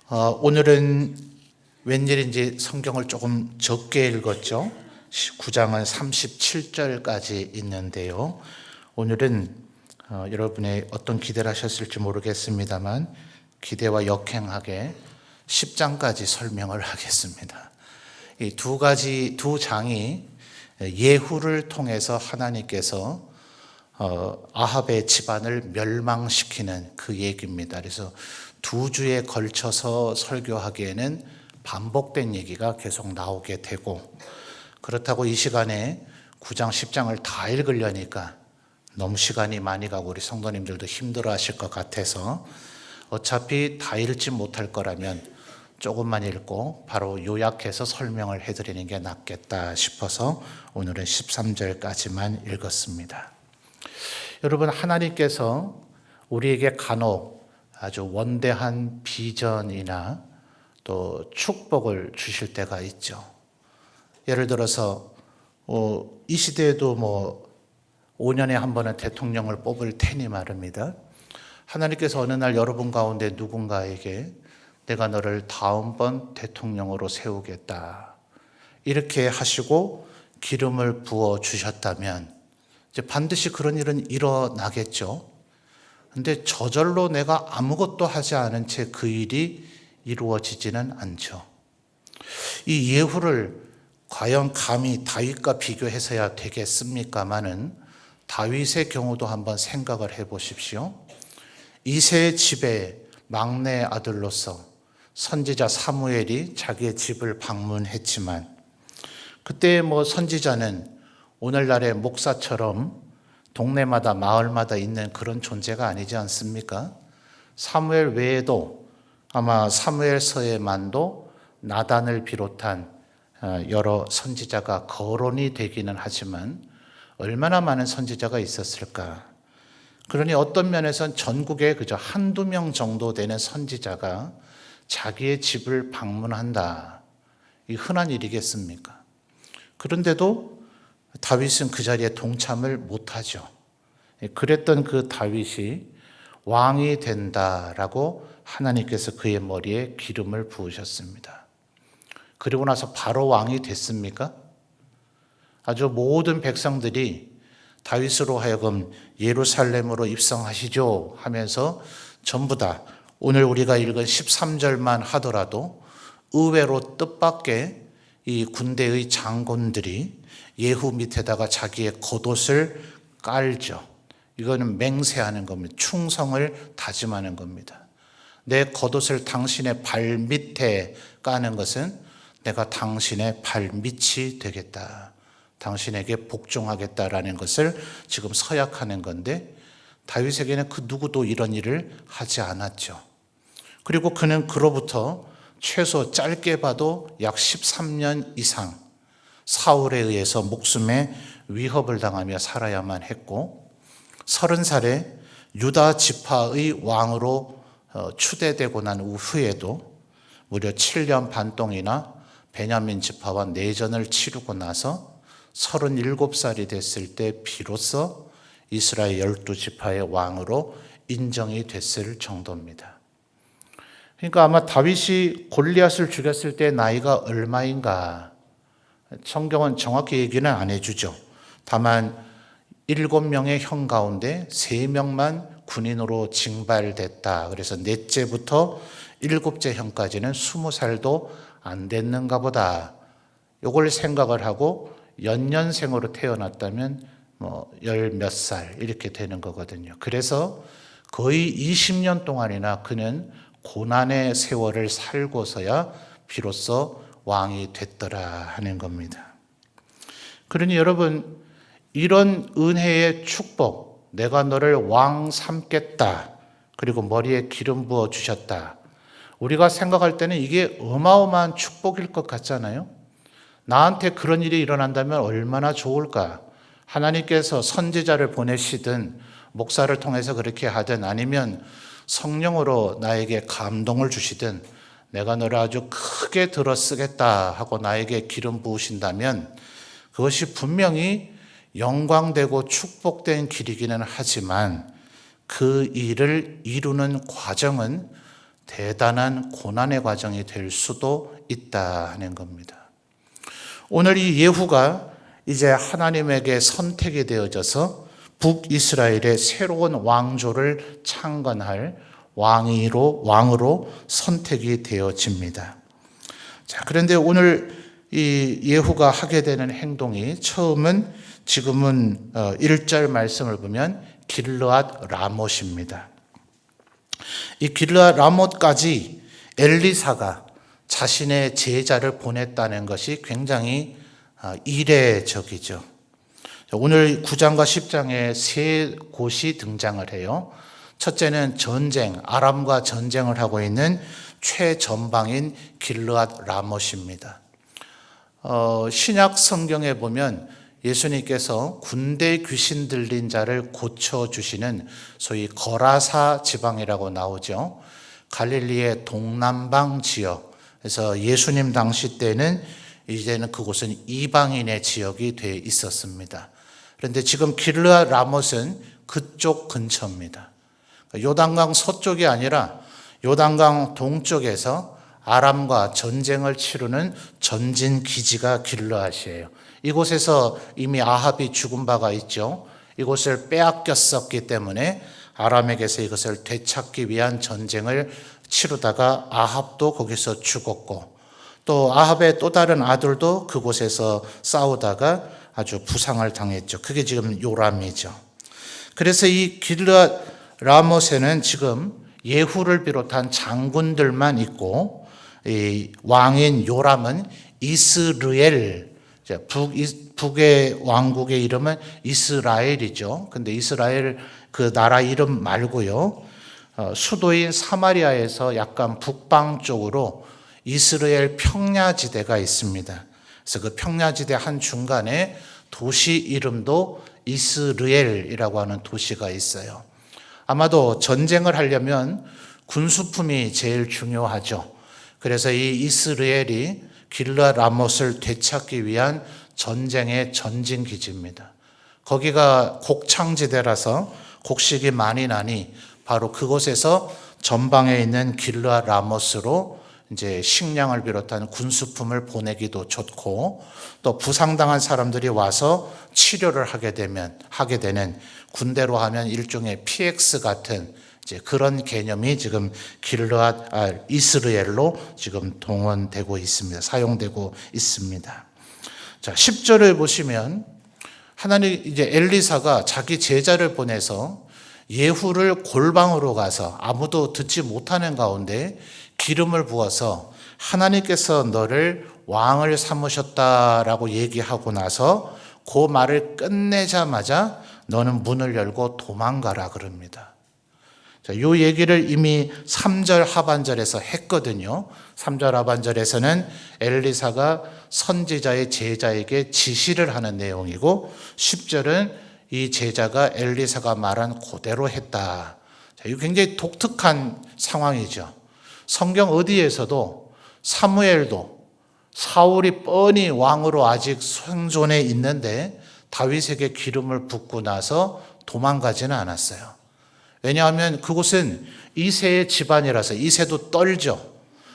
오늘은 웬일인지 성경을 조금 적게 읽었죠. 9장은 37절까지 있는데요. 오늘은 여러분이 어떤 기대를 하셨을지 모르겠습니다만 기대와 역행하게 10장까지 설명을 하겠습니다. 이 두 장이 예후를 통해서 하나님께서 아합의 집안을 멸망시키는 그 얘기입니다. 그래서 두 주에 걸쳐서 설교하기에는 반복된 얘기가 계속 나오게 되고, 그렇다고 이 시간에 9장 10장을 다 읽으려니까 너무 시간이 많이 가고 우리 성도님들도 힘들어 하실 것 같아서 어차피 다 읽지 못할 거라면 조금만 읽고 바로 요약해서 설명을 해드리는 게 낫겠다 싶어서 오늘은 13절까지만 읽었습니다. 여러분, 하나님께서 우리에게 간혹 아주 원대한 비전이나 또 축복을 주실 때가 있죠. 예를 들어서 이 시대에도 5년에 한 번은 대통령을 뽑을 테니 말입니다. 하나님께서 어느 날 여러분 가운데 누군가에게 내가 너를 다음번 대통령으로 세우겠다 이렇게 하시고 기름을 부어 주셨다면 이제 반드시 그런 일은 일어나겠죠. 근데 저절로 내가 아무것도 하지 않은 채 그 일이 이루어지지는 않죠. 이 예후를 과연 감히 다윗과 비교해서야 되겠습니까마는 다윗의 경우도 한번 생각을 해보십시오. 이새의 집의 막내 아들로서 선지자 사무엘이 자기의 집을 방문했지만 그때 선지자는 오늘날의 목사처럼 동네마다 마을마다 있는 그런 존재가 아니지 않습니까? 사무엘 외에도 아마 사무엘서에만도 나단을 비롯한 여러 선지자가 거론이 되기는 하지만 얼마나 많은 선지자가 있었을까? 그러니 어떤 면에선 전국에 그저 한두 명 정도 되는 선지자가 자기의 집을 방문한다. 이 흔한 일이겠습니까? 그런데도 다윗은 그 자리에 동참을 못하죠. 그랬던 그 다윗이 왕이 된다라고 하나님께서 그의 머리에 기름을 부으셨습니다. 그리고 나서 바로 왕이 됐습니까? 아주 모든 백성들이 다윗으로 하여금 예루살렘으로 입성하시죠 하면서 전부 다 오늘 우리가 읽은 13절만 하더라도 의외로 뜻밖의 이 군대의 장군들이 예후 밑에다가 자기의 겉옷을 깔죠. 이거는 맹세하는 겁니다. 충성을 다짐하는 겁니다. 내 겉옷을 당신의 발 밑에 까는 것은 내가 당신의 발 밑이 되겠다. 당신에게 복종하겠다라는 것을 지금 서약하는 건데 다윗에게는 그 누구도 이런 일을 하지 않았죠. 그리고 그는 그로부터 최소 짧게 봐도 약 13년 이상 사울에 의해서 목숨에 위협을 당하며 살아야만 했고 30살에 유다 지파의 왕으로 추대되고 난 후에도 무려 7년 반 동이나 베냐민 지파와 내전을 치르고 나서 37살이 됐을 때 비로소 이스라엘 12지파의 왕으로 인정이 됐을 정도입니다. 그러니까 아마 다윗이 골리앗을 죽였을 때 나이가 얼마인가 성경은 정확히 얘기는 안 해주죠. 다만 7명의 형 가운데 3명만 군인으로 징발됐다. 그래서 넷째부터 7째 형까지는 20살도 안 됐는가 보다. 이걸 생각을 하고 연년생으로 태어났다면 열 몇 살 이렇게 되는 거거든요. 그래서 거의 20년 동안이나 그는 고난의 세월을 살고서야 비로소 왕이 됐더라 하는 겁니다. 그러니 여러분, 이런 은혜의 축복, 내가 너를 왕 삼겠다, 그리고 머리에 기름 부어 주셨다. 우리가 생각할 때는 이게 어마어마한 축복일 것 같잖아요. 나한테 그런 일이 일어난다면 얼마나 좋을까? 하나님께서 선지자를 보내시든 목사를 통해서 그렇게 하든 아니면 성령으로 나에게 감동을 주시든 내가 너를 아주 크게 들어쓰겠다 하고 나에게 기름 부으신다면 그것이 분명히 영광되고 축복된 길이기는 하지만 그 일을 이루는 과정은 대단한 고난의 과정이 될 수도 있다 하는 겁니다. 오늘 이 예후가 이제 하나님에게 선택이 되어져서 북이스라엘의 새로운 왕조를 창건할 왕으로 선택이 되어집니다. 자, 그런데 오늘 이 예후가 하게 되는 행동이 처음은 지금은 1절 말씀을 보면 길르앗 라못입니다. 이 길르앗 라못까지 엘리사가 자신의 제자를 보냈다는 것이 굉장히 이례적이죠. 오늘 9장과 10장에 세 곳이 등장을 해요. 첫째는 전쟁, 아람과 전쟁을 하고 있는 최전방인 길르앗 라못입니다. 신약 성경에 보면 예수님께서 군대 귀신 들린 자를 고쳐주시는 소위 거라사 지방이라고 나오죠. 갈릴리의 동남방 지역. 그래서 예수님 당시 때는 이제는 그곳은 이방인의 지역이 돼 있었습니다. 그런데 지금 길르앗 라못은 그쪽 근처입니다. 요단강 서쪽이 아니라 요단강 동쪽에서 아람과 전쟁을 치르는 전진 기지가 길르앗이에요. 이곳에서 이미 아합이 죽은 바가 있죠. 이곳을 빼앗겼었기 때문에 아람에게서 이것을 되찾기 위한 전쟁을 치르다가 아합도 거기서 죽었고, 또 아합의 또 다른 아들도 그곳에서 싸우다가 아주 부상을 당했죠. 그게 지금 요람이죠. 그래서 이 길르앗 라못에는 지금 예후를 비롯한 장군들만 있고, 이 왕인 요람은 이스르엘, 북의 왕국의 이름은 이스라엘이죠. 근데 이스라엘 그 나라 이름 말고요, 수도인 사마리아에서 약간 북방 쪽으로 이스라엘 평야지대가 있습니다. 그래서 그 평야지대 한 중간에 도시 이름도 이스르엘이라고 하는 도시가 있어요. 아마도 전쟁을 하려면 군수품이 제일 중요하죠. 그래서 이 이스라엘이 길르앗 라못을 되찾기 위한 전쟁의 전진기지입니다. 거기가 곡창지대라서 곡식이 많이 나니 바로 그곳에서 전방에 있는 길르앗 라못으로 이제 식량을 비롯한 군수품을 보내기도 좋고, 또 부상당한 사람들이 와서 치료를 하게 되는, 군대로 하면 일종의 PX 같은 이제 그런 개념이 지금 이스라엘로 지금 동원되고 있습니다. 사용되고 있습니다. 자, 10절을 보시면 하나님 이제 엘리사가 자기 제자를 보내서 예후를 골방으로 가서 아무도 듣지 못하는 가운데 기름을 부어서 하나님께서 너를 왕을 삼으셨다라고 얘기하고 나서 그 말을 끝내자마자 너는 문을 열고 도망가라 그럽니다. 자, 이 얘기를 이미 3절 하반절에서 했거든요. 3절 하반절에서는 엘리사가 선지자의 제자에게 지시를 하는 내용이고, 10절은 이 제자가 엘리사가 말한 그대로 했다. 자, 이거 굉장히 독특한 상황이죠. 성경 어디에서도 사무엘도 사울이 뻔히 왕으로 아직 생존해 있는데 다윗에게 기름을 붓고 나서 도망가지는 않았어요. 왜냐하면 그곳은 이새의 집안이라서 이새도 떨죠.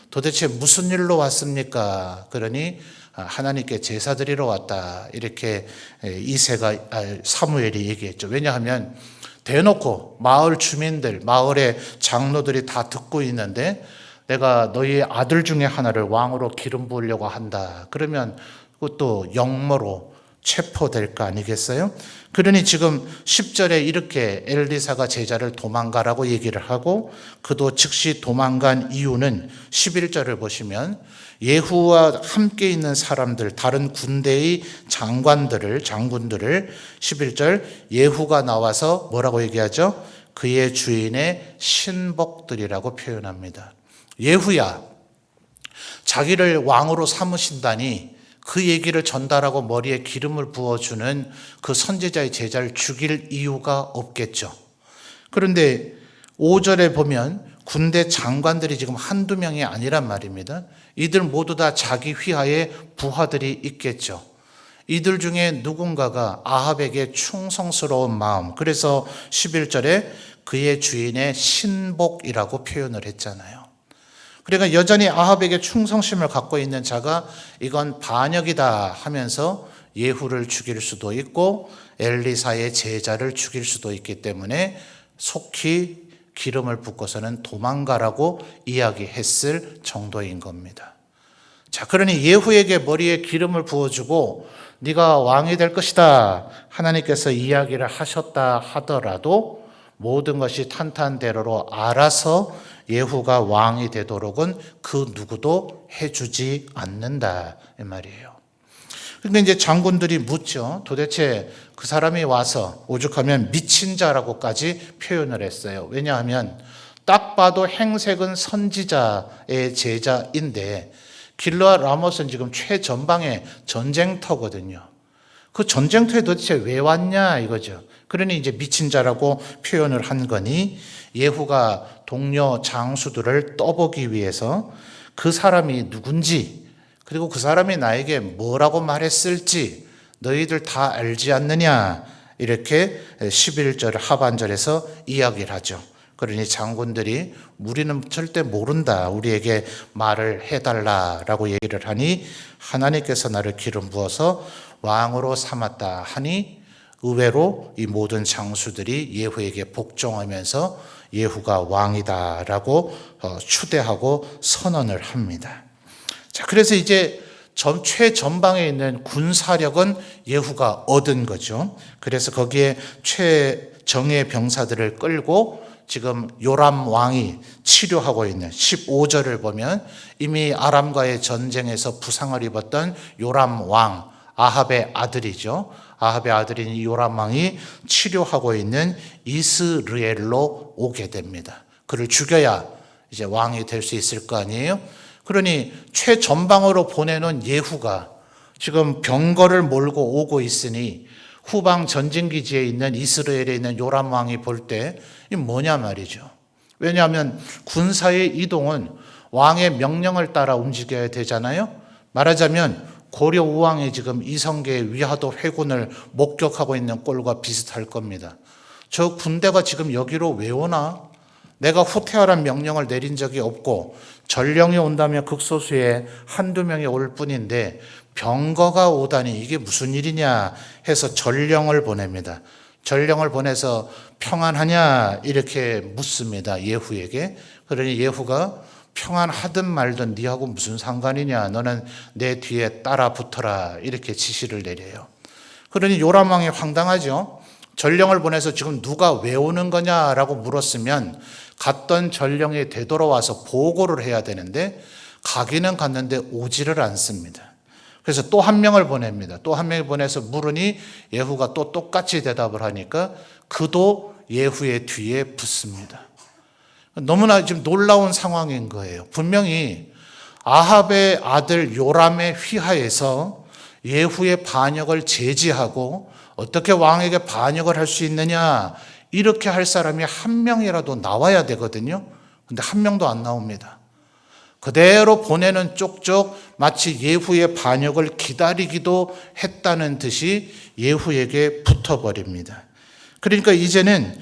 도대체 무슨 일로 왔습니까? 그러니 하나님께 제사 드리러 왔다. 이렇게 사무엘이 얘기했죠. 왜냐하면 대놓고 마을 주민들, 마을의 장로들이 다 듣고 있는데 내가 너희 아들 중에 하나를 왕으로 기름 부으려고 한다. 그러면 그것도 영모로 체포될 거 아니겠어요? 그러니 지금 10절에 이렇게 엘리사가 제자를 도망가라고 얘기를 하고, 그도 즉시 도망간 이유는 11절을 보시면 예후와 함께 있는 사람들, 다른 군대의 장군들을 11절 예후가 나와서 뭐라고 얘기하죠? 그의 주인의 신복들이라고 표현합니다. 예후야, 자기를 왕으로 삼으신다니 그 얘기를 전달하고 머리에 기름을 부어주는 그 선지자의 제자를 죽일 이유가 없겠죠. 그런데 5절에 보면 군대 장관들이 지금 한두 명이 아니란 말입니다. 이들 모두 다 자기 휘하에 부하들이 있겠죠. 이들 중에 누군가가 아합에게 충성스러운 마음, 그래서 11절에 그의 주인의 신복이라고 표현을 했잖아요. 그러니까 여전히 아합에게 충성심을 갖고 있는 자가 이건 반역이다 하면서 예후를 죽일 수도 있고 엘리사의 제자를 죽일 수도 있기 때문에 속히 기름을 붓고서는 도망가라고 이야기했을 정도인 겁니다. 자, 그러니 예후에게 머리에 기름을 부어주고 네가 왕이 될 것이다 하나님께서 이야기를 하셨다 하더라도 모든 것이 탄탄대로로 알아서 예후가 왕이 되도록은 그 누구도 해주지 않는다 이 말이에요. 근데 이제 장군들이 묻죠. 도대체 그 사람이 와서 오죽하면 미친 자라고까지 표현을 했어요. 왜냐하면 딱 봐도 행색은 선지자의 제자인데 길르앗 라못은 지금 최전방의 전쟁터거든요. 그 전쟁터에 도대체 왜 왔냐 이거죠. 그러니 이제 미친 자라고 표현을 한 거니 예후가 동료 장수들을 떠보기 위해서 그 사람이 누군지 그리고 그 사람이 나에게 뭐라고 말했을지 너희들 다 알지 않느냐 이렇게 11절 하반절에서 이야기를 하죠. 그러니 장군들이 우리는 절대 모른다. 우리에게 말을 해달라라고 얘기를 하니 하나님께서 나를 기름 부어서 왕으로 삼았다 하니 의외로 이 모든 장수들이 예후에게 복종하면서 예후가 왕이다라고 추대하고 선언을 합니다. 자, 그래서 이제 최전방에 있는 군사력은 예후가 얻은 거죠. 그래서 거기에 최정예 병사들을 끌고 지금 요람 왕이 치료하고 있는 15절을 보면 이미 아람과의 전쟁에서 부상을 입었던 요람 왕, 아합의 아들이죠. 아합의 아들인 이 요람 왕이 치료하고 있는 이스르엘로 오게 됩니다. 그를 죽여야 이제 왕이 될 수 있을 거 아니에요? 그러니 최전방으로 보내놓은 예후가 지금 병거를 몰고 오고 있으니 후방 전진기지에 있는 이스라엘에 있는 요람 왕이 볼 때 이 뭐냐 말이죠. 왜냐하면 군사의 이동은 왕의 명령을 따라 움직여야 되잖아요. 말하자면 고려 우왕이 지금 이성계의 위화도 회군을 목격하고 있는 꼴과 비슷할 겁니다. 저 군대가 지금 여기로 왜 오나? 내가 후퇴하라는 명령을 내린 적이 없고 전령이 온다면 극소수의 한두 명이 올 뿐인데 병거가 오다니 이게 무슨 일이냐 해서 전령을 보냅니다. 전령을 보내서 평안하냐 이렇게 묻습니다. 예후에게. 그러니 예후가 평안하든 말든 네하고 무슨 상관이냐 너는 내 뒤에 따라 붙어라 이렇게 지시를 내려요. 그러니 요람 왕이 황당하죠. 전령을 보내서 지금 누가 왜 오는 거냐라고 물었으면 갔던 전령이 되돌아와서 보고를 해야 되는데 가기는 갔는데 오지를 않습니다. 그래서 또 한 명을 보냅니다. 또 한 명을 보내서 물으니 예후가 또 똑같이 대답을 하니까 그도 예후의 뒤에 붙습니다. 너무나 지금 놀라운 상황인 거예요. 분명히 아합의 아들 요람의 휘하에서 예후의 반역을 제지하고 어떻게 왕에게 반역을 할 수 있느냐 이렇게 할 사람이 한 명이라도 나와야 되거든요. 근데 한 명도 안 나옵니다. 그대로 보내는 쪽쪽 마치 예후의 반역을 기다리기도 했다는 듯이 예후에게 붙어버립니다. 그러니까 이제는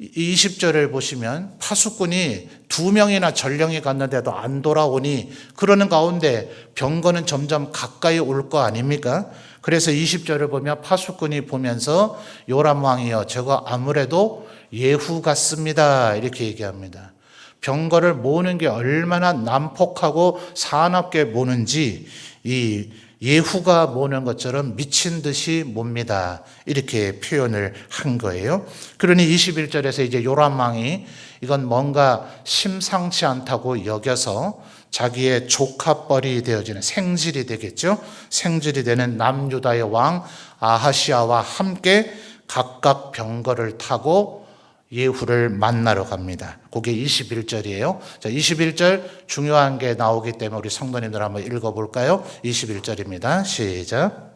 20절을 보시면 파수꾼이 2명이나 전령이 갔는데도 안 돌아오니 그러는 가운데 병거는 점점 가까이 올 거 아닙니까? 그래서 20절을 보면 파수꾼이 보면서 요람 왕이여 저거 아무래도 예후 같습니다 이렇게 얘기합니다. 병거를 모으는 게 얼마나 난폭하고 사납게 모는지 이 예후가 모는 것처럼 미친 듯이 몹니다. 이렇게 표현을 한 거예요. 그러니 21절에서 이제 요람 왕이 이건 뭔가 심상치 않다고 여겨서 자기의 조카뻘이 되어지는 생질이 되겠죠. 생질이 되는 남유다의 왕 아하시아와 함께 각각 병거를 타고 예후를 만나러 갑니다. 그게 21절이에요. 자, 21절 중요한 게 나오기 때문에 우리 성도님들 한번 읽어볼까요? 21절입니다. 시작.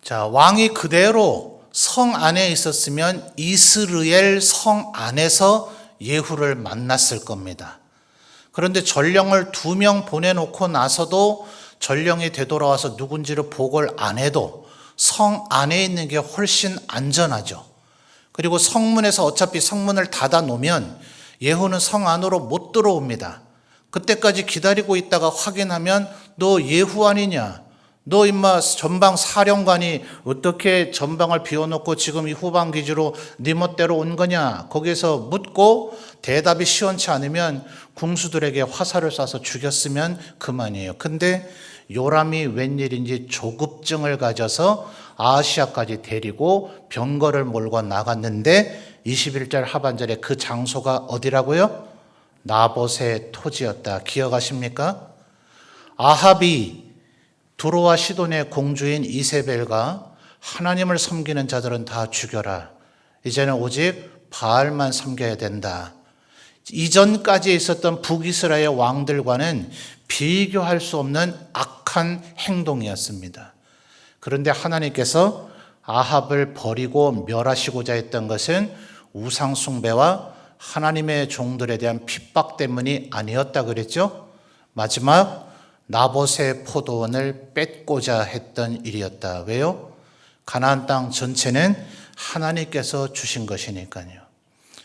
자, 왕이 그대로 성 안에 있었으면 이스라엘 성 안에서 예후를 만났을 겁니다. 그런데 전령을 2명 보내놓고 나서도 전령이 되돌아와서 누군지를 보고를 안 해도 성 안에 있는 게 훨씬 안전하죠. 그리고 성문에서 어차피 성문을 닫아 놓으면 예후는 성 안으로 못 들어옵니다. 그때까지 기다리고 있다가 확인하면 너 예후 아니냐? 너 임마 전방 사령관이 어떻게 전방을 비워놓고 지금 이 후방 기지로 네 멋대로 온 거냐? 거기서 묻고 대답이 시원치 않으면 궁수들에게 화살을 쏴서 죽였으면 그만이에요. 근데 요람이 웬일인지 조급증을 가져서 아하시아까지 데리고 병거를 몰고 나갔는데 21절 하반절에 그 장소가 어디라고요? 나봇의 토지였다. 기억하십니까? 아합이 두로와 시돈의 공주인 이세벨과 하나님을 섬기는 자들은 다 죽여라. 이제는 오직 바알만 섬겨야 된다. 이전까지 있었던 북이스라엘 왕들과는 비교할 수 없는 악한 행동이었습니다. 그런데 하나님께서 아합을 버리고 멸하시고자 했던 것은 우상 숭배와 하나님의 종들에 대한 핍박 때문이 아니었다 그랬죠. 마지막 나봇의 포도원을 뺏고자 했던 일이었다. 왜요? 가나안 땅 전체는 하나님께서 주신 것이니까요.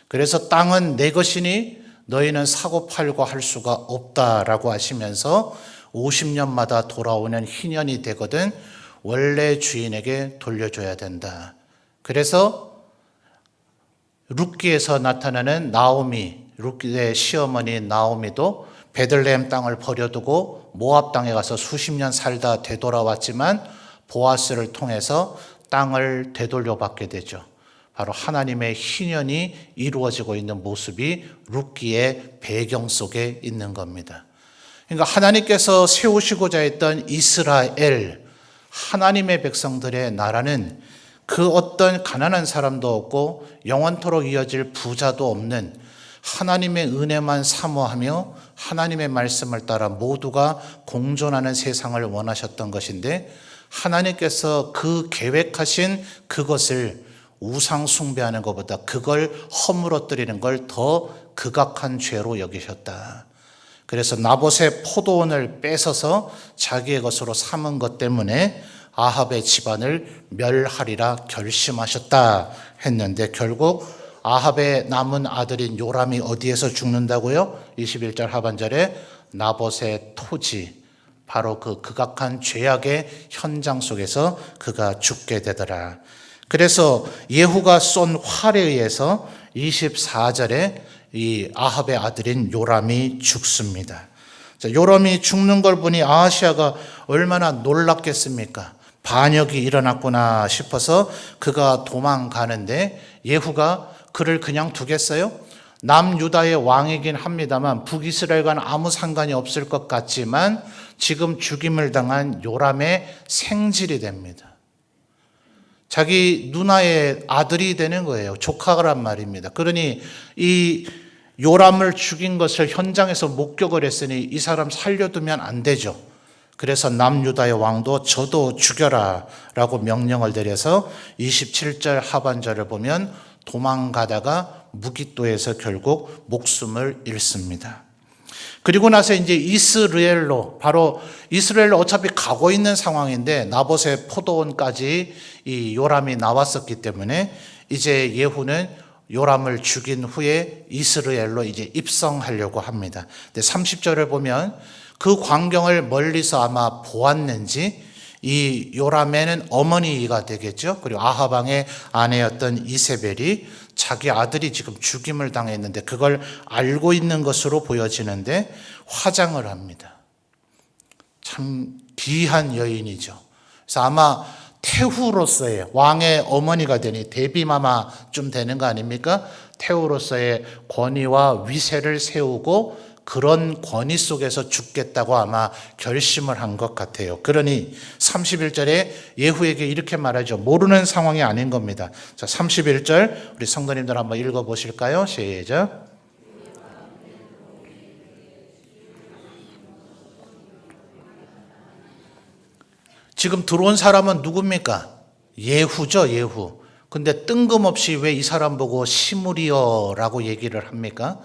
그래서 땅은 내 것이니 너희는 사고 팔고 할 수가 없다라고 하시면서 50년마다 돌아오는 희년이 되거든 원래 주인에게 돌려줘야 된다. 그래서 룻기에서 나타나는 나오미, 룻기의 시어머니 나오미도 베들레헴 땅을 버려두고 모압 땅에 가서 수십 년 살다 되돌아왔지만 보아스를 통해서 땅을 되돌려받게 되죠. 바로 하나님의 희년이 이루어지고 있는 모습이 룻기의 배경 속에 있는 겁니다. 그러니까 하나님께서 세우시고자 했던 이스라엘, 하나님의 백성들의 나라는 그 어떤 가난한 사람도 없고 영원토록 이어질 부자도 없는 하나님의 은혜만 사모하며 하나님의 말씀을 따라 모두가 공존하는 세상을 원하셨던 것인데 하나님께서 그 계획하신 그것을 우상 숭배하는 것보다 그걸 허물어뜨리는 걸 더 극악한 죄로 여기셨다. 그래서 나봇의 포도원을 뺏어서 자기의 것으로 삼은 것 때문에 아합의 집안을 멸하리라 결심하셨다 했는데 결국 아합의 남은 아들인 요람이 어디에서 죽는다고요? 21절 하반절에 나봇의 토지, 바로 그 극악한 죄악의 현장 속에서 그가 죽게 되더라. 그래서 예후가 쏜 활에 의해서 24절에 이 아합의 아들인 요람이 죽습니다. 자, 요람이 죽는 걸 보니 아하시아가 얼마나 놀랐겠습니까? 반역이 일어났구나 싶어서 그가 도망가는데 예후가 그를 그냥 두겠어요? 남유다의 왕이긴 합니다만 북이스라엘과는 아무 상관이 없을 것 같지만 지금 죽임을 당한 요람의 생질이 됩니다. 자기 누나의 아들이 되는 거예요. 조카란 말입니다. 그러니 이 요람을 죽인 것을 현장에서 목격을 했으니 이 사람 살려두면 안 되죠. 그래서 남유다의 왕도 저도 죽여라 라고 명령을 내려서 27절 하반절을 보면 도망가다가 무기또에서 결국 목숨을 잃습니다. 그리고 나서 이제 이스라엘로, 바로 이스라엘로 어차피 가고 있는 상황인데 나봇의 포도원까지 이 요람이 나왔었기 때문에 이제 예후는 요람을 죽인 후에 이스라엘로 이제 입성하려고 합니다. 근데 30절을 보면 그 광경을 멀리서 아마 보았는지 이 요람에는 어머니가 되겠죠. 그리고 아합 왕의 아내였던 이세벨이 자기 아들이 지금 죽임을 당했는데 그걸 알고 있는 것으로 보여지는데 화장을 합니다. 참 귀한 여인이죠. 그래서 아마 태후로서의 왕의 어머니가 되니 데비마마쯤 되는 거 아닙니까? 태후로서의 권위와 위세를 세우고 그런 권위 속에서 죽겠다고 아마 결심을 한 것 같아요. 그러니 31절에 예후에게 이렇게 말하죠. 모르는 상황이 아닌 겁니다. 자, 31절 우리 성도님들 한번 읽어보실까요? 시작. 지금 들어온 사람은 누굽니까? 예후죠, 예후. 근데 뜬금없이 왜 이 사람 보고 시므리어라고 얘기를 합니까?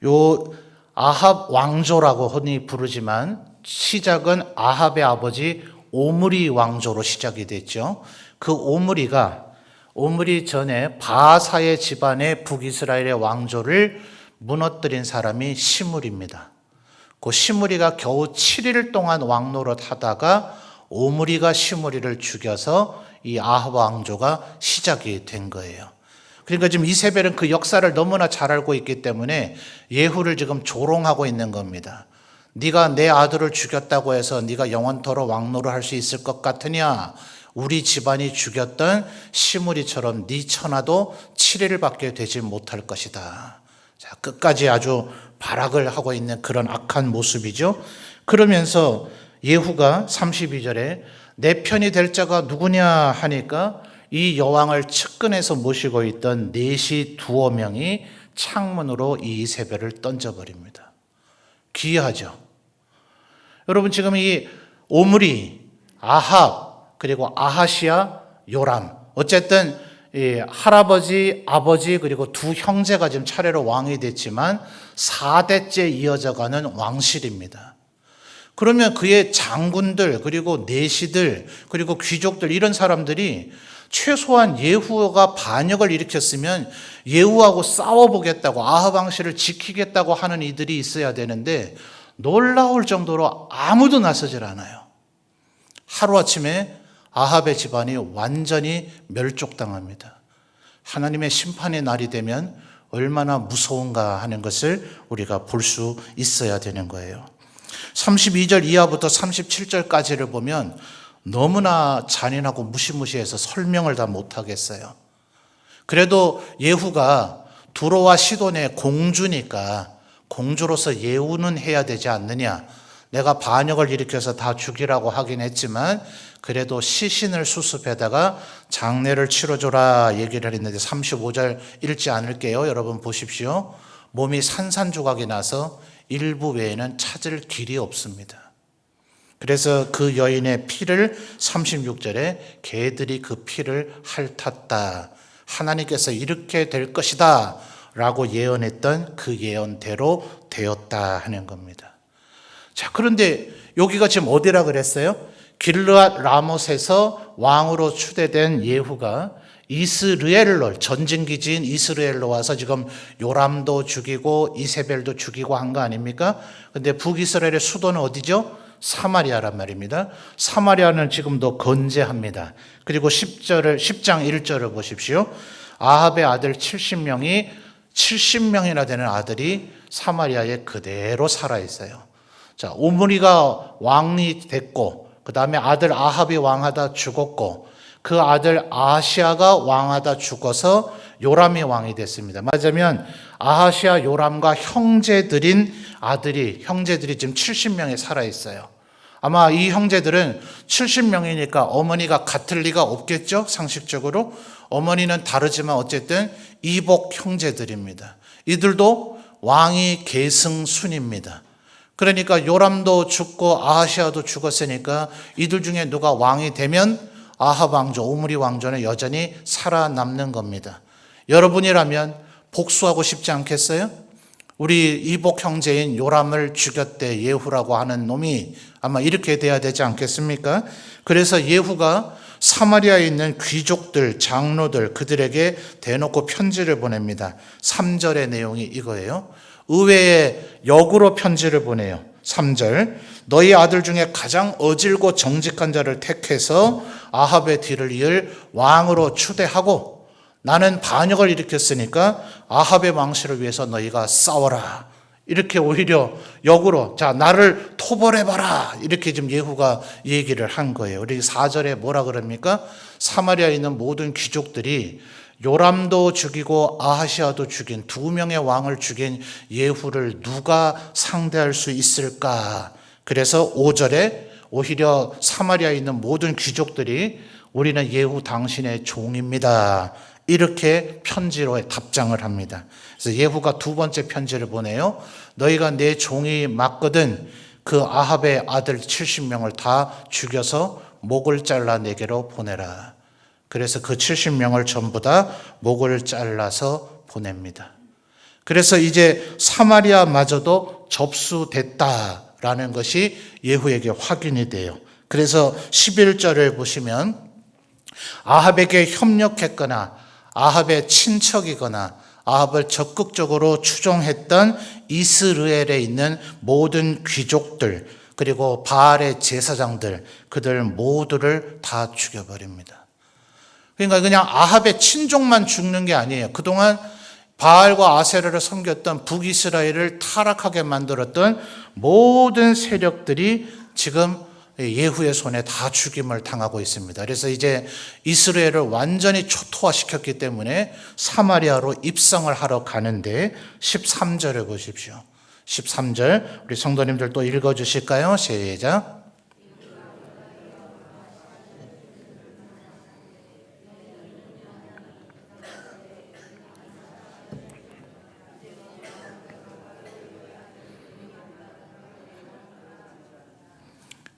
요 아합 왕조라고 흔히 부르지만 시작은 아합의 아버지 오므리 왕조로 시작이 됐죠. 그 오므리 전에 바사의 집안의 북이스라엘의 왕조를 무너뜨린 사람이 시므리입니다. 그 시므리가 겨우 7일 동안 왕노릇 하다가 오므리가 시므리를 죽여서 이 아합 왕조가 시작이 된 거예요. 그러니까 지금 이세벨은 그 역사를 너무나 잘 알고 있기 때문에 예후를 지금 조롱하고 있는 겁니다. 네가 내 아들을 죽였다고 해서 네가 영원토록 왕노를 할 수 있을 것 같으냐? 우리 집안이 죽였던 시므리처럼 네 천하도 7일밖에 되지 못할 것이다. 자, 끝까지 아주 발악을 하고 있는 그런 악한 모습이죠. 그러면서 예후가 32절에 내 편이 될 자가 누구냐 하니까 이 여왕을 측근에서 모시고 있던 넷이 두어 명이 창문으로 이 이세벨을 던져버립니다. 기이하죠. 여러분 지금 이 오므리, 아합, 그리고 아하시아, 요람, 어쨌든 이 할아버지, 아버지 그리고 두 형제가 지금 차례로 왕이 됐지만 4대째 이어져가는 왕실입니다. 그러면 그의 장군들 그리고 내시들 그리고 귀족들 이런 사람들이 최소한 예후가 반역을 일으켰으면 예후하고 싸워보겠다고 아합 왕실을 지키겠다고 하는 이들이 있어야 되는데 놀라울 정도로 아무도 나서질 않아요. 하루아침에 아합의 집안이 완전히 멸족당합니다. 하나님의 심판의 날이 되면 얼마나 무서운가 하는 것을 우리가 볼 수 있어야 되는 거예요. 32절 이하부터 37절까지를 보면 너무나 잔인하고 무시무시해서 설명을 다 못하겠어요. 그래도 예후가 두로와 시돈의 공주니까 공주로서 예우는 해야 되지 않느냐. 내가 반역을 일으켜서 다 죽이라고 하긴 했지만 그래도 시신을 수습해다가 장례를 치러줘라 얘기를 했는데 35절 읽지 않을게요. 여러분 보십시오. 몸이 산산조각이 나서 일부 외에는 찾을 길이 없습니다. 그래서 그 여인의 피를 36절에 개들이 그 피를 핥았다. 하나님께서 이렇게 될 것이다 라고 예언했던 그 예언대로 되었다 하는 겁니다. 자, 그런데 여기가 지금 어디라 그랬어요? 길르앗 라못에서 왕으로 추대된 예후가 이스르엘로 전진기지인 이스라엘로 와서 지금 요람도 죽이고 이세벨도 죽이고 한 거 아닙니까? 근데 북이스라엘의 수도는 어디죠? 사마리아란 말입니다. 사마리아는 지금도 건재합니다. 그리고 10장 1절을 보십시오. 아합의 아들 70명이나 되는 아들이 사마리아에 그대로 살아 있어요. 자, 오므리가 왕이 됐고 그 다음에 아들 아합이 왕하다 죽었고 그 아들 아하시아가 왕하다 죽어서 요람이 왕이 됐습니다. 맞으면 아하시아 요람과 형제들이 지금 70명이 살아 있어요. 아마 이 형제들은 70명이니까 어머니가 같을 리가 없겠죠. 상식적으로 어머니는 다르지만 어쨌든 이복 형제들입니다. 이들도 왕이 계승순입니다. 그러니까 요람도 죽고 아하시아도 죽었으니까 이들 중에 누가 왕이 되면 아합 왕조, 오므리 왕조는 여전히 살아남는 겁니다. 여러분이라면 복수하고 싶지 않겠어요? 우리 이복 형제인 요람을 죽였대 예후라고 하는 놈이 아마 이렇게 돼야 되지 않겠습니까? 그래서 예후가 사마리아에 있는 귀족들, 장로들 그들에게 대놓고 편지를 보냅니다. 3절의 내용이 이거예요. 의외의 역으로 편지를 보내요. 3절 너희 아들 중에 가장 어질고 정직한 자를 택해서 아합의 뒤를 이을 왕으로 추대하고 나는 반역을 일으켰으니까 아합의 왕실을 위해서 너희가 싸워라. 이렇게 오히려 역으로 자 나를 토벌해봐라. 이렇게 지금 예후가 얘기를 한 거예요. 우리 4절에 뭐라 그럽니까? 사마리아에 있는 모든 귀족들이 요람도 죽이고 아하시아도 죽인 두 명의 왕을 죽인 예후를 누가 상대할 수 있을까? 그래서 5절에 오히려 사마리아에 있는 모든 귀족들이 우리는 예후 당신의 종입니다. 이렇게 편지로 답장을 합니다. 그래서 예후가 두 번째 편지를 보내요. 너희가 내 종이 맞거든 그 아합의 아들 70명을 다 죽여서 목을 잘라 내게로 보내라. 그래서 그 70명을 전부 다 목을 잘라서 보냅니다. 그래서 이제 사마리아마저도 접수됐다라는 것이 예후에게 확인이 돼요. 그래서 11절을 보시면 아합에게 협력했거나 아합의 친척이거나 아합을 적극적으로 추종했던 이스라엘에 있는 모든 귀족들 그리고 바알의 제사장들 그들 모두를 다 죽여버립니다. 그러니까 그냥 아합의 친족만 죽는 게 아니에요. 그동안 바알과 아세라를 섬겼던 북이스라엘을 타락하게 만들었던 모든 세력들이 지금 예후의 손에 다 죽임을 당하고 있습니다. 그래서 이제 이스라엘을 완전히 초토화시켰기 때문에 사마리아로 입성을 하러 가는데 13절을 보십시오. 13절 우리 성도님들 또 읽어주실까요? 시작.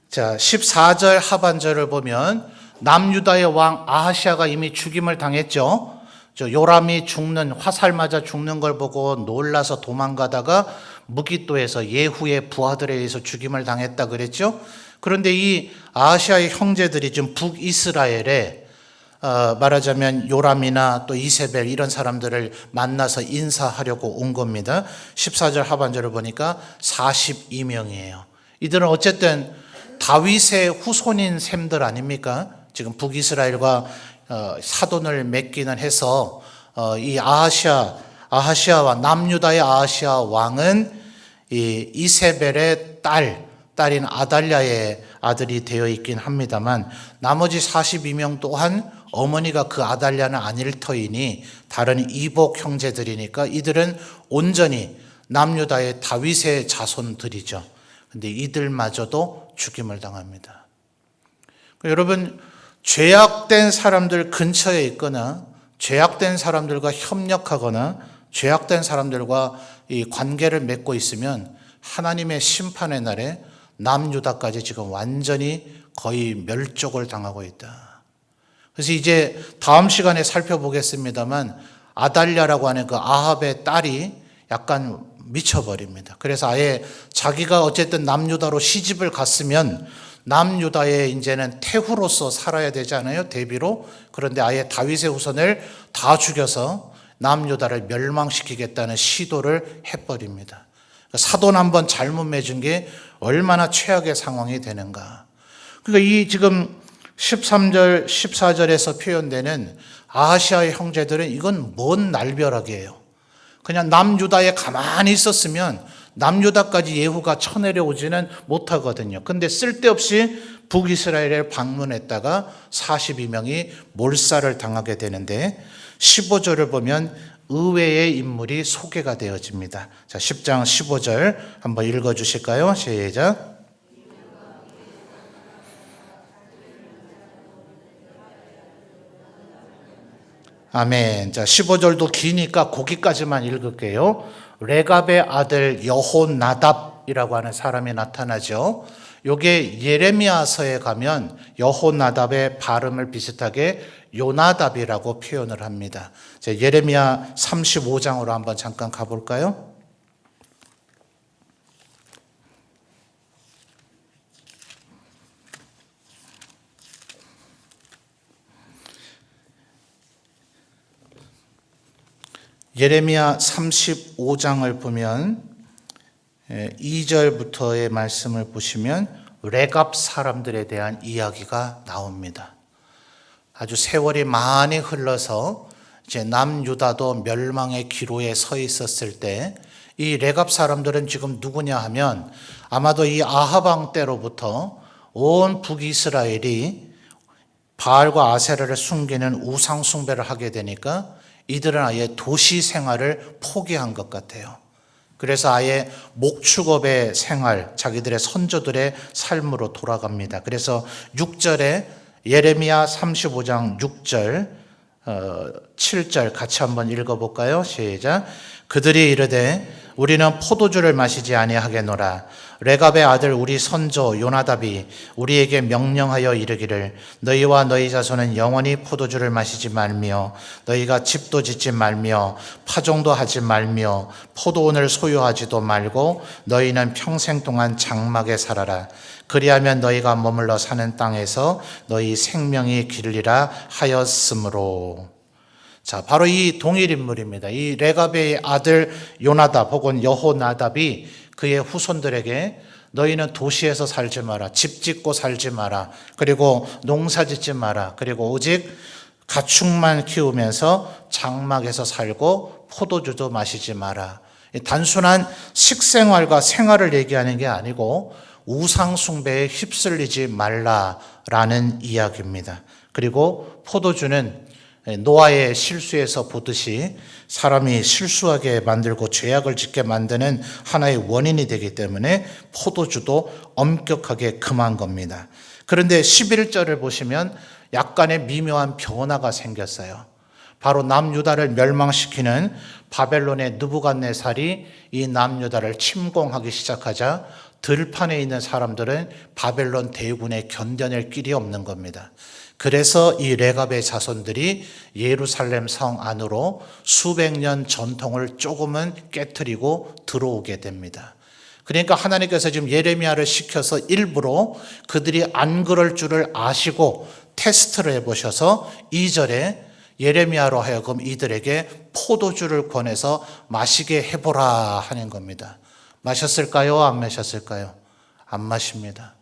자, 14절 하반절을 보면 남유다의 왕 아하시아가 이미 죽임을 당했죠. 요람이 죽는 화살 맞아 죽는 걸 보고 놀라서 도망가다가 무기또에서 예후의 부하들에 의해서 죽임을 당했다 그랬죠. 그런데 이 아하시아의 형제들이 지금 북이스라엘에 말하자면 요람이나 또 이세벨 이런 사람들을 만나서 인사하려고 온 겁니다. 14절 하반절을 보니까 42명이에요. 이들은 어쨌든 다윗의 후손인 셈들 아닙니까? 지금 북이스라엘과 사돈을 맺기는 해서 이 아하시아와 남유다의 아하시아 왕은 이 이세벨의 딸인 아달랴의 아들이 되어 있긴 합니다만 나머지 42명 또한 어머니가 그 아달랴는 아닐 터이니 다른 이복 형제들이니까 이들은 온전히 남유다의 다윗의 자손들이죠. 근데 이들마저도 죽임을 당합니다. 여러분, 죄악된 사람들 근처에 있거나 죄악된 사람들과 협력하거나 죄악된 사람들과 이 관계를 맺고 있으면 하나님의 심판의 날에 남유다까지 지금 완전히 거의 멸족을 당하고 있다. 그래서 이제 다음 시간에 살펴보겠습니다만 아달랴라고 하는 그 아합의 딸이 약간 미쳐버립니다. 그래서 아예 자기가 어쨌든 남유다로 시집을 갔으면 남유다의 이제는 태후로서 살아야 되잖아요. 대비로. 그런데 아예 다윗의 후손을 다 죽여서 남유다를 멸망시키겠다는 시도를 해버립니다. 사돈 한번 잘못 맺은 게 얼마나 최악의 상황이 되는가. 그러니까 이 지금 13절, 14절에서 표현되는 아하시아의 형제들은 이건 뭔 날벼락이에요. 그냥 남유다에 가만히 있었으면 남유다까지 예후가 쳐내려오지는 못하거든요. 근데 쓸데없이 북이스라엘을 방문했다가 42명이 몰살을 당하게 되는데 15절을 보면 의외의 인물이 소개가 되어집니다. 자, 10장 15절 한번 읽어주실까요? 시작. 아멘. 자, 15절도 기니까 거기까지만 읽을게요. 레갑의 아들 여호나답이라고 하는 사람이 나타나죠. 요게 예레미야서에 가면 여호나답의 발음을 비슷하게 요나답이라고 표현을 합니다. 자, 예레미야 35장으로 한번 잠깐 가볼까요? 예레미야 35장을 보면 2절부터의 말씀을 보시면 레갑 사람들에 대한 이야기가 나옵니다. 아주 세월이 많이 흘러서 이제 남유다도 멸망의 기로에 서 있었을 때 이 레갑 사람들은 지금 누구냐 하면 아마도 이 아합 왕 때로부터 온 북이스라엘이 바알과 아세라를 숨기는 우상 숭배를 하게 되니까 이들은 아예 도시 생활을 포기한 것 같아요. 그래서 아예 목축업의 생활, 자기들의 선조들의 삶으로 돌아갑니다. 그래서 6절에 예레미야 35장 6절, 7절 같이 한번 읽어볼까요? 시작. 그들이 이르되 우리는 포도주를 마시지 아니하겠노라. 레갑의 아들 우리 선조 요나답이 우리에게 명령하여 이르기를 너희와 너희 자손은 영원히 포도주를 마시지 말며 너희가 집도 짓지 말며 파종도 하지 말며 포도원을 소유하지도 말고 너희는 평생 동안 장막에 살아라. 그리하면 너희가 머물러 사는 땅에서 너희 생명이 길리라 하였으므로. 자, 바로 이 동일 인물입니다. 이 레갑의 아들 요나답 혹은 여호나답이 그의 후손들에게 너희는 도시에서 살지 마라. 집 짓고 살지 마라. 그리고 농사 짓지 마라. 그리고 오직 가축만 키우면서 장막에서 살고 포도주도 마시지 마라. 단순한 식생활과 생활을 얘기하는 게 아니고 우상 숭배에 휩쓸리지 말라라는 이야기입니다. 그리고 포도주는 노아의 실수에서 보듯이 사람이 실수하게 만들고 죄악을 짓게 만드는 하나의 원인이 되기 때문에 포도주도 엄격하게 금한 겁니다. 그런데 11절을 보시면 약간의 미묘한 변화가 생겼어요. 바로 남유다를 멸망시키는 바벨론의 느부갓네살이 이 남유다를 침공하기 시작하자 들판에 있는 사람들은 바벨론 대군에 견뎌낼 길이 없는 겁니다. 그래서 이 레갑의 자손들이 예루살렘 성 안으로 수백 년 전통을 조금은 깨트리고 들어오게 됩니다. 그러니까 하나님께서 지금 예레미야를 시켜서 일부러 그들이 안 그럴 줄을 아시고 테스트를 해보셔서 2절에 예레미야로 하여금 이들에게 포도주를 권해서 마시게 해보라 하는 겁니다. 마셨을까요? 안 마셨을까요? 안 마십니다.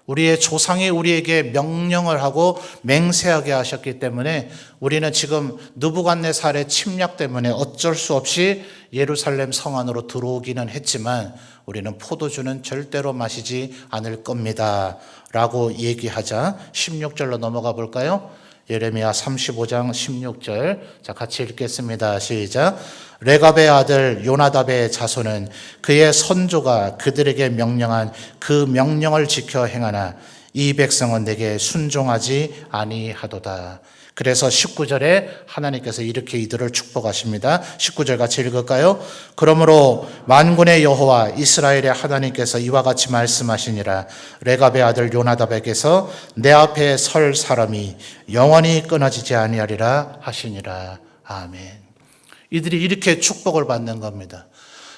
우리의 조상이 우리에게 명령을 하고 맹세하게 하셨기 때문에 우리는 지금 느부갓네살의 침략 때문에 어쩔 수 없이 예루살렘 성 안으로 들어오기는 했지만 우리는 포도주는 절대로 마시지 않을 겁니다 라고 얘기하자 16절로 넘어가 볼까요? 예레미야 35장 16절. 자, 같이 읽겠습니다. 시작. 레갑의 아들 요나답의 자손은 그의 선조가 그들에게 명령한 그 명령을 지켜 행하나 이 백성은 내게 순종하지 아니하도다. 그래서 19절에 하나님께서 이렇게 이들을 축복하십니다. 19절 같이 읽을까요? 그러므로 만군의 여호와 이스라엘의 하나님께서 이와 같이 말씀하시니라. 레갑의 아들 요나답에게서 내 앞에 설 사람이 영원히 끊어지지 아니하리라 하시니라. 아멘. 이들이 이렇게 축복을 받는 겁니다.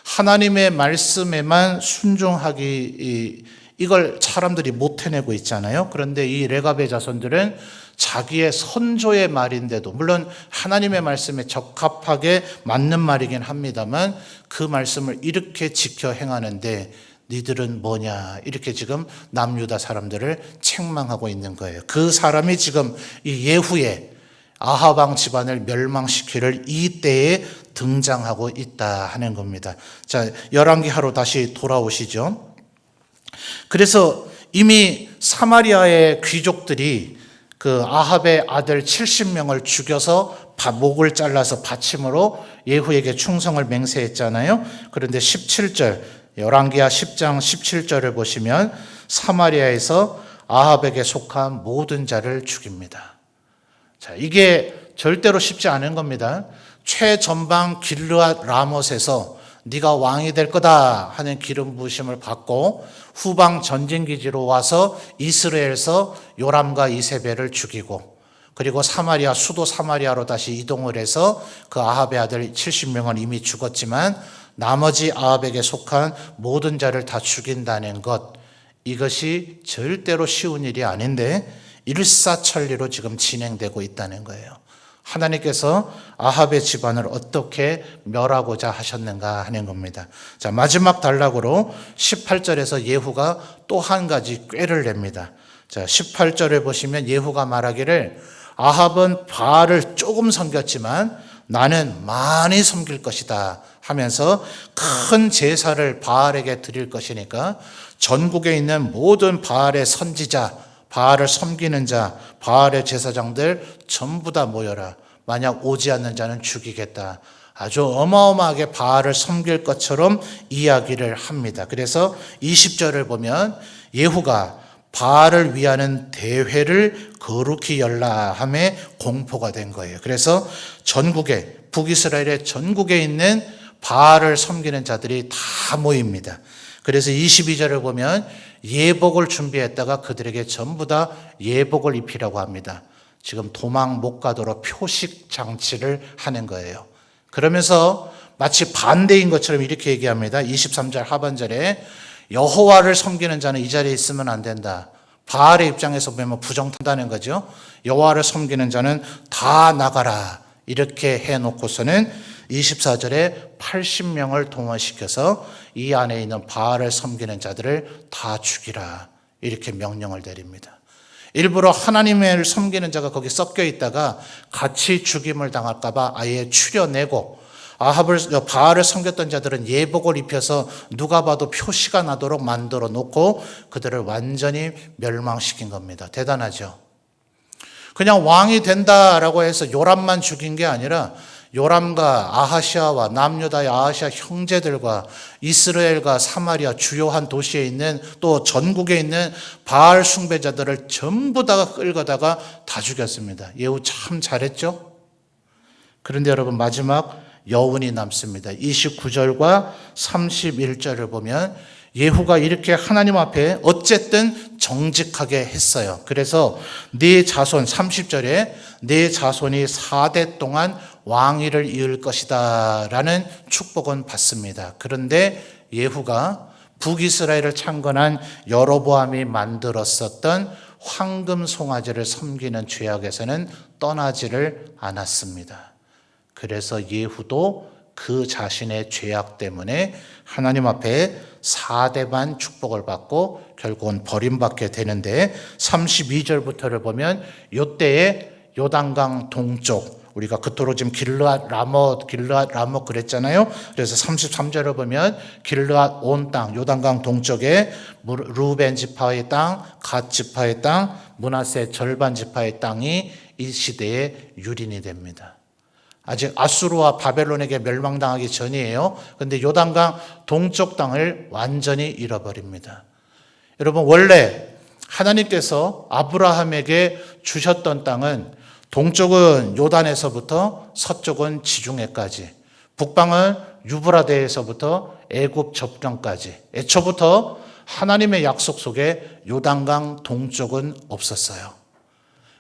하나님의 말씀에만 순종하기, 이걸 사람들이 못 해내고 있잖아요. 그런데 이 레갑의 자손들은 자기의 선조의 말인데도, 물론 하나님의 말씀에 적합하게 맞는 말이긴 합니다만 그 말씀을 이렇게 지켜 행하는데 니들은 뭐냐, 이렇게 지금 남유다 사람들을 책망하고 있는 거예요. 그 사람이 지금 이 예후에 아합 왕 집안을 멸망시키를 이때에 등장하고 있다 하는 겁니다. 자, 열왕기하로 다시 돌아오시죠. 그래서 이미 사마리아의 귀족들이 그 아합의 아들 70명을 죽여서 목을 잘라서 받침으로 예후에게 충성을 맹세했잖아요. 그런데 17절, 열왕기하 10장 17절을 보시면 사마리아에서 아합에게 속한 모든 자를 죽입니다. 자, 이게 절대로 쉽지 않은 겁니다. 최전방 길르앗 라못에서 네가 왕이 될 거다 하는 기름 부으심을 받고 후방 전진기지로 와서 이스라엘에서 요람과 이세벨을 죽이고 그리고 사마리아, 수도 사마리아로 다시 이동을 해서 그 아합의 아들 70명은 이미 죽었지만 나머지 아합에게 속한 모든 자를 다 죽인다는 것, 이것이 절대로 쉬운 일이 아닌데 일사천리로 지금 진행되고 있다는 거예요. 하나님께서 아합의 집안을 어떻게 멸하고자 하셨는가 하는 겁니다. 자, 마지막 단락으로 18절에서 예후가 또 한 가지 꾀를 냅니다. 자, 18절에 보시면 예후가 말하기를 아합은 바알을 조금 섬겼지만 나는 많이 섬길 것이다 하면서 큰 제사를 바알에게 드릴 것이니까 전국에 있는 모든 바알의 선지자, 바알을 섬기는 자, 바알의 제사장들 전부 다 모여라. 만약 오지 않는 자는 죽이겠다. 아주 어마어마하게 바알을 섬길 것처럼 이야기를 합니다. 그래서 20절을 보면 예후가 바알을 위하는 대회를 거룩히 열라 함에 공포가 된 거예요. 그래서 전국에, 북이스라엘의 전국에 있는 바알을 섬기는 자들이 다 모입니다. 그래서 22절을 보면 예복을 준비했다가 그들에게 전부 다 예복을 입히라고 합니다. 지금 도망 못 가도록 표식 장치를 하는 거예요. 그러면서 마치 반대인 것처럼 이렇게 얘기합니다. 23절 하반절에 여호와를 섬기는 자는 이 자리에 있으면 안 된다. 바알의 입장에서 보면 부정한다는 거죠. 여호와를 섬기는 자는 다 나가라. 이렇게 해놓고서는 24절에 80명을 동원시켜서 이 안에 있는 바알을 섬기는 자들을 다 죽이라. 이렇게 명령을 내립니다. 일부러 하나님을 섬기는 자가 거기 섞여 있다가 같이 죽임을 당할까 봐 아예 추려내고, 바알을 섬겼던 자들은 예복을 입혀서 누가 봐도 표시가 나도록 만들어 놓고 그들을 완전히 멸망시킨 겁니다. 대단하죠. 그냥 왕이 된다라고 해서 요람만 죽인 게 아니라 요람과 아하시아와 남유다의 아하시아 형제들과 이스라엘과 사마리아 주요한 도시에 있는 또 전국에 있는 바알 숭배자들을 전부 다 끌고다가 다 죽였습니다. 예후 참 잘했죠? 그런데 여러분 마지막 여운이 남습니다. 29절과 31절을 보면 예후가 이렇게 하나님 앞에 어쨌든 정직하게 했어요. 그래서 네 자손 30절에 네 자손이 4대 동안 왕위를 이을 것이다 라는 축복은 받습니다. 그런데 예후가 북이스라엘을 창건한 여로보암이 만들었었던 황금 송아지를 섬기는 죄악에서는 떠나지를 않았습니다. 그래서 예후도 그 자신의 죄악 때문에 하나님 앞에 4대만 축복을 받고 결국은 버림받게 되는데 32절부터를 보면 이때에 요단강 동쪽, 우리가 그토록 지금 길르앗 라못 그랬잖아요. 그래서 33절을 보면 길르앗 온 땅, 요단강 동쪽에 루벤 지파의 땅, 갓 지파의 땅, 므낫세 절반 지파의 땅이 이 시대의 유린이 됩니다. 아직 아수르와 바벨론에게 멸망당하기 전이에요. 그런데 요단강 동쪽 땅을 완전히 잃어버립니다. 여러분 원래 하나님께서 아브라함에게 주셨던 땅은 동쪽은 요단에서부터 서쪽은 지중해까지, 북방은 유브라데에서부터 애굽 접경까지, 애초부터 하나님의 약속 속에 요단강 동쪽은 없었어요.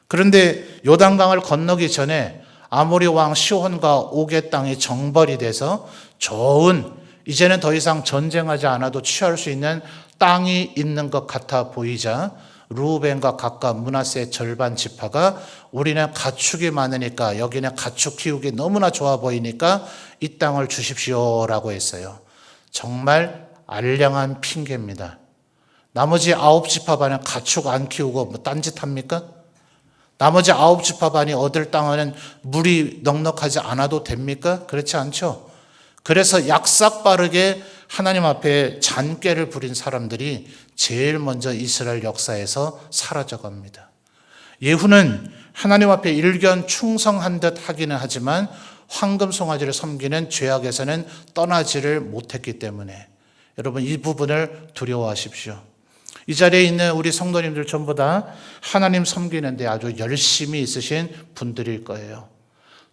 그런데 요단강을 건너기 전에 아모리 왕 시혼과 옥의 땅이 정벌이 돼서 좋은, 이제는 더 이상 전쟁하지 않아도 취할 수 있는 땅이 있는 것 같아 보이자 루벤과 갓과 므낫세 절반 지파가 우리는 가축이 많으니까, 여기는 가축 키우기 너무나 좋아 보이니까 이 땅을 주십시오라고 했어요. 정말 알량한 핑계입니다. 나머지 9지파 반은 가축 안 키우고 뭐 딴짓합니까? 나머지 9지파 반이 얻을 땅은 물이 넉넉하지 않아도 됩니까? 그렇지 않죠. 그래서 약삭빠르게 하나님 앞에 잔꾀를 부린 사람들이 제일 먼저 이스라엘 역사에서 사라져갑니다. 예후는 하나님 앞에 일견 충성한 듯 하기는 하지만 황금 송아지를 섬기는 죄악에서는 떠나지를 못했기 때문에 여러분 이 부분을 두려워하십시오. 이 자리에 있는 우리 성도님들 전부 다 하나님 섬기는데 아주 열심히 있으신 분들일 거예요.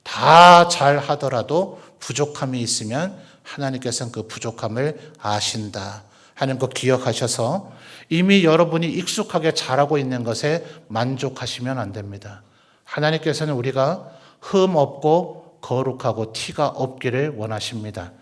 다 잘하더라도 부족함이 있으면 하나님께서는 그 부족함을 아신다 하는 거 기억하셔서 이미 여러분이 익숙하게 잘하고 있는 것에 만족하시면 안 됩니다. 하나님께서는 우리가 흠 없고 거룩하고 티가 없기를 원하십니다.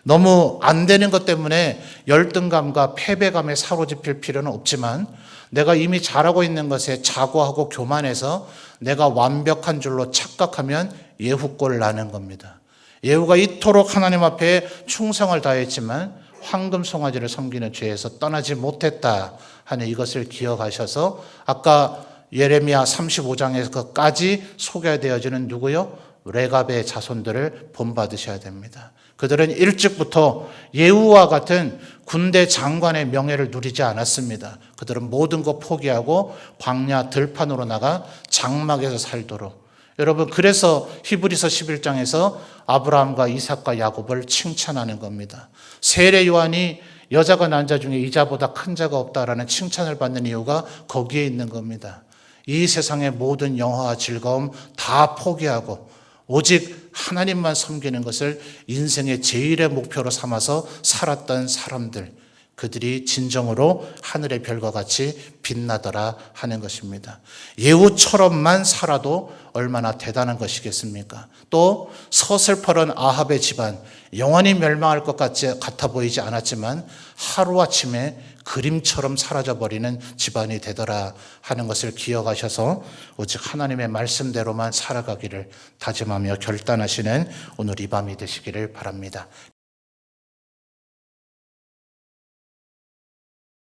너무 안 되는 것 때문에 열등감과 패배감에 사로잡힐 필요는 없지만 내가 이미 잘하고 있는 것에 자고하고 교만해서 내가 완벽한 줄로 착각하면 예후꼴 나는 겁니다. 예후가 이토록 하나님 앞에 충성을 다했지만 황금 송아지를 섬기는 죄에서 떠나지 못했다 하는 이것을 기억하셔서 아까 예레미야 35장에서까지 소개되어지는 누구요? 레갑의 자손들을 본받으셔야 됩니다. 그들은 일찍부터 예후와 같은 군대 장관의 명예를 누리지 않았습니다. 그들은 모든 것 포기하고 광야 들판으로 나가 장막에서 살도록. 여러분 그래서 히브리서 11장에서 아브라함과 이삭과 야곱을 칭찬하는 겁니다. 세례 요한이 여자가 난 자 중에 이자보다 큰 자가 없다라는 칭찬을 받는 이유가 거기에 있는 겁니다. 이 세상의 모든 영화와 즐거움 다 포기하고 오직 하나님만 섬기는 것을 인생의 제일의 목표로 삼아서 살았던 사람들, 그들이 진정으로 하늘의 별과 같이 빛나더라 하는 것입니다. 예후처럼만 살아도 얼마나 대단한 것이겠습니까? 또 서슬퍼런 아합의 집안, 영원히 멸망할 것 같아 보이지 않았지만 하루아침에 그림처럼 사라져버리는 집안이 되더라 하는 것을 기억하셔서 오직 하나님의 말씀대로만 살아가기를 다짐하며 결단하시는 오늘 이 밤이 되시기를 바랍니다.